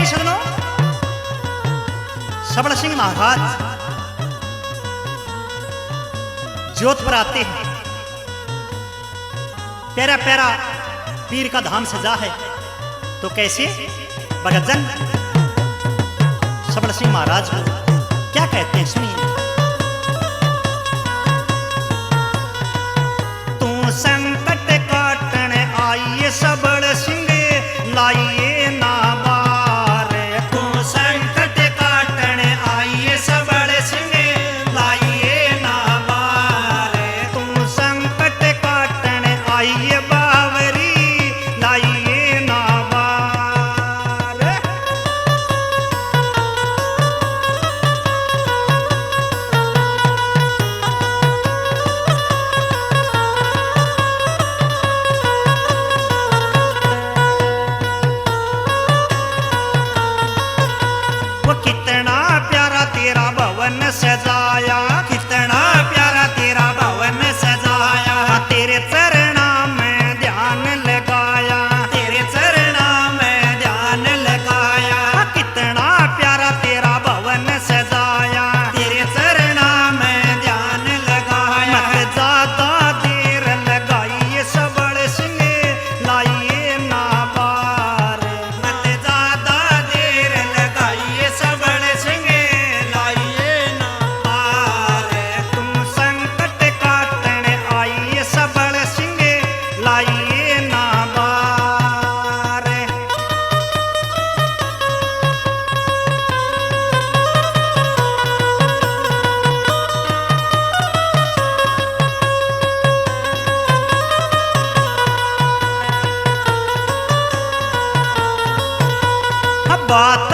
नहीं सकनो। सबल सिंह महाराज जोत पर आते हैं, प्यारा प्यारा पीर का धाम सजा है, तो कैसे भगतजन सबल सिंह महाराज को क्या कहते हैं, सुनिए। तू संकट काटने आइए सबल सिंह लाइए ना बार, तू संकट काटने आइए सबल सिंह लाइए ना बार, तू संकट काटने आइए बावरी लाइए ना बार। वो कितना प्यारा तेरा भवन सजाया, कितना प्यारा तेरा भवन सजाया, तेरे चरणा में ध्यान लगाया, तेरे चरणा में ध्यान लगाया, कितना प्यारा तेरा भवन सजाया, तेरे चरणा में ध्यान लगाया। मत ज्यादा देर लगाइए सबल सिंह लाइए ना बार, मत ज्यादा देर लगाइए सबल सिंह लाइए ना बार, तुम संकट काटने आइए सबल सिंह लाइए ना बार। अब बात